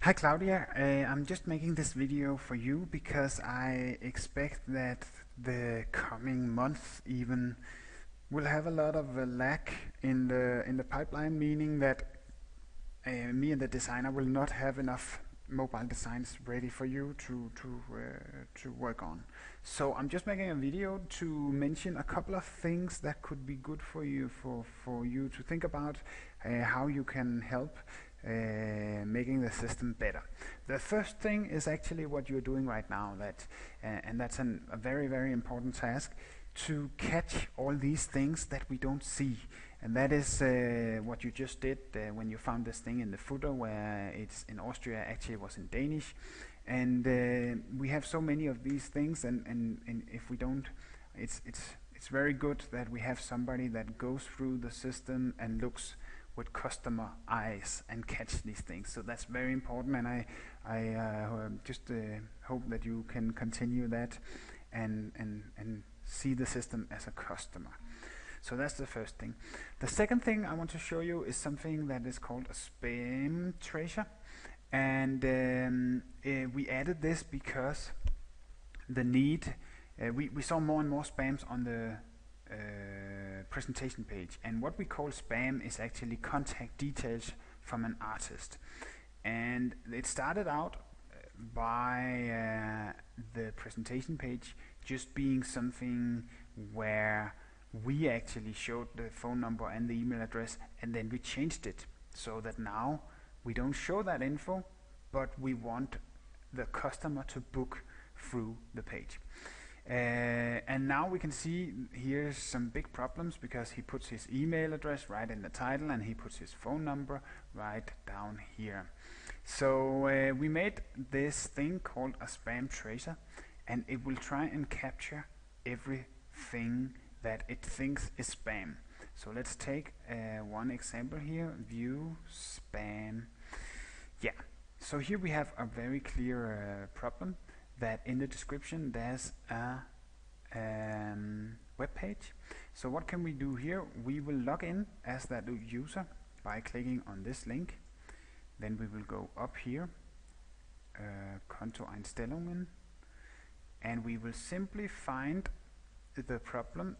Hi Claudia, I'm just making this video for you because I expect that the coming month even will have a lot of lack in the pipeline, meaning that me and the designer will not have enough mobile designs ready for you to work on. So I'm just making a video to mention a couple of things that could be good for you for you to think about how you can help making the system better. The first thing is actually what you're doing right now, and that's a very important task, to catch all these things that we don't see. And that is what you just did when you found this thing in the footer, where it's in Austria, actually it was in Danish. And we have so many of these things, and if we don't, it's very good that we have somebody that goes through the system and looks with customer eyes and catch these things. So that's very important, and I just hope that you can continue that and see the system as a customer. So that's the first thing. The second thing I want to show you is something that is called a spam tracer, and we added this because the need we saw more and more spams on the presentation page, and what we call spam is actually contact details from an artist. And it started out by the presentation page just being something where we actually showed the phone number and the email address, and then we changed it so that now we don't show that info, but we want the customer to book through the page. And now we can see here's some big problems, because he puts his email address right in the title and he puts his phone number right down here. So we made this thing called a spam tracer, and it will try and capture everything that it thinks is spam. So let's take one example here, view spam. Yeah, so here we have a very clear problem, that in the description there's a web page. So what can we do here? We will log in as that user by clicking on this link. Then we will go up here, Kontoeinstellungen, and we will simply find the problem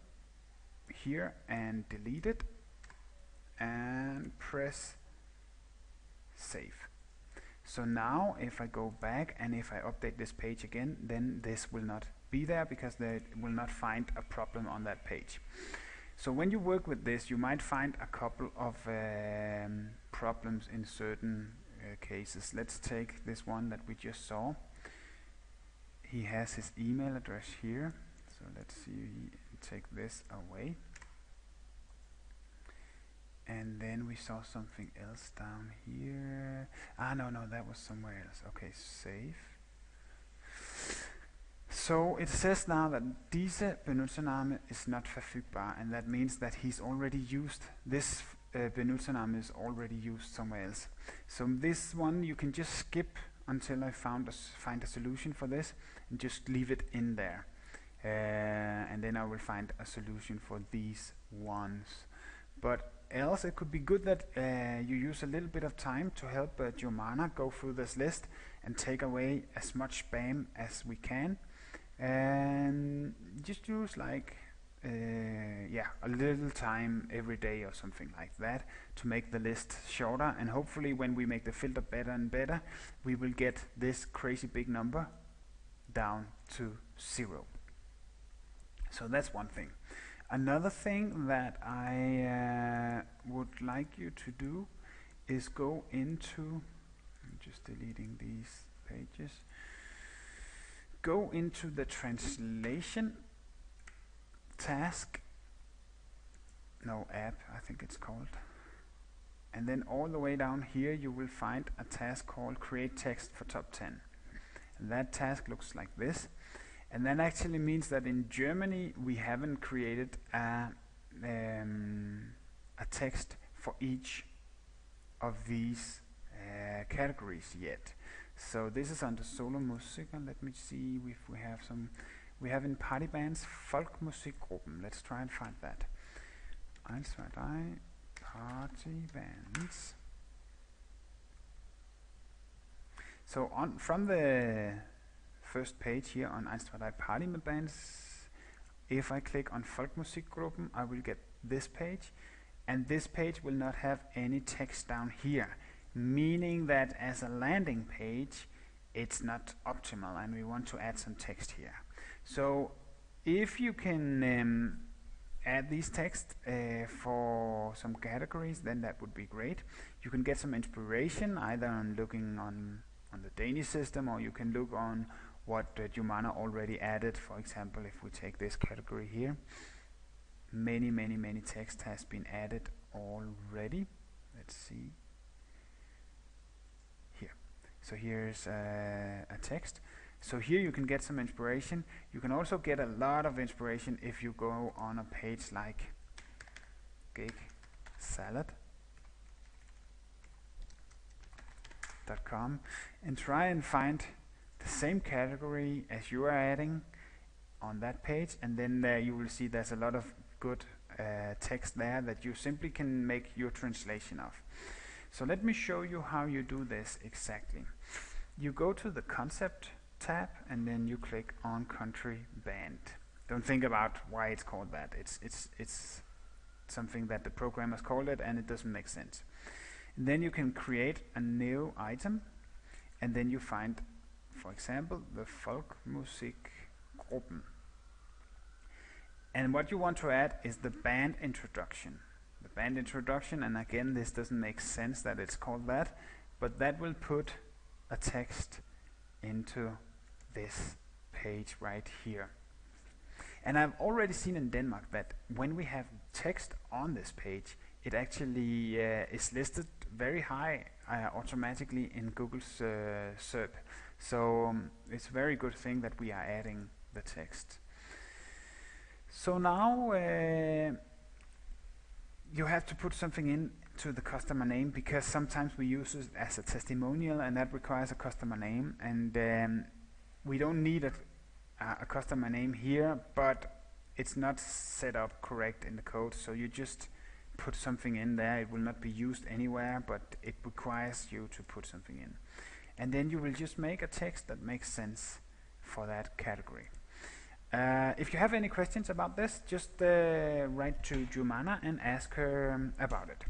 here and delete it and press save. So now if I go back and if I update this page again, then this will not be there, because they will not find a problem on that page. So when you work with this, you might find a couple of problems in certain cases. Let's take this one that we just saw. He has his email address here, so let's see, take this away. And then we saw something else down here. No, that was somewhere else. Okay, save. So it says now that diese Benutzername is not verfügbar, and that means that he's already used this Benutzername is already used somewhere else. So this one you can just skip until I find a solution for this, and just leave it in there. And then I will find a solution for these ones. But else it could be good that you use a little bit of time to help Jomana go through this list and take away as much spam as we can, and just use like a little time every day or something like that to make the list shorter, and hopefully when we make the filter better and better, we will get this crazy big number down to 0. So that's one thing. Another thing that I would like you to do is go into, I'm just deleting these pages, go into the translation task, app I think it's called, and then all the way down here you will find a task called create text for top 10, and that task looks like this. And that actually means that in Germany we haven't created a text for each of these categories yet. So this is under solo music, and let me see if we have some. We have in party bands Folkmusikgruppen. Let's try and find that. 1, 2, 3, party bands. So from the first page here on 1, 2, 3 Party med Bands, if I click on Folkmusikgruppen, I will get this page, and this page will not have any text down here, meaning that as a landing page it's not optimal and we want to add some text here. So if you can add these text for some categories, then that would be great. You can get some inspiration either on looking on the Danish system, or you can look on what Jumana already added. For example, if we take this category here, many text has been added already. Let's see here. So here's a text. So here you can get some inspiration. You can also get a lot of inspiration if you go on a page like gigsalad.com and try and find the same category as you are adding on that page, and then you will see there's a lot of good text there that you simply can make your translation of. So let me show you how you do this exactly. You go to the concept tab and then you click on country band. Don't think about why it's called that. It's something that the programmers called it, and it doesn't make sense. And then you can create a new item, and then you find, for example, the Folkmusikgruppen. And what you want to add is the band introduction. The band introduction, and again, this doesn't make sense that it's called that, but that will put a text into this page right here. And I've already seen in Denmark that when we have text on this page, it actually is listed very high automatically in Google's SERP. So it's a very good thing that we are adding the text. So now you have to put something in to the customer name, because sometimes we use it as a testimonial and that requires a customer name, and we don't need a customer name here, but it's not set up correct in the code, so you just put something in there. It will not be used anywhere, but it requires you to put something in, and then you will just make a text that makes sense for that category. If you have any questions about this, just write to Jumana and ask her about it.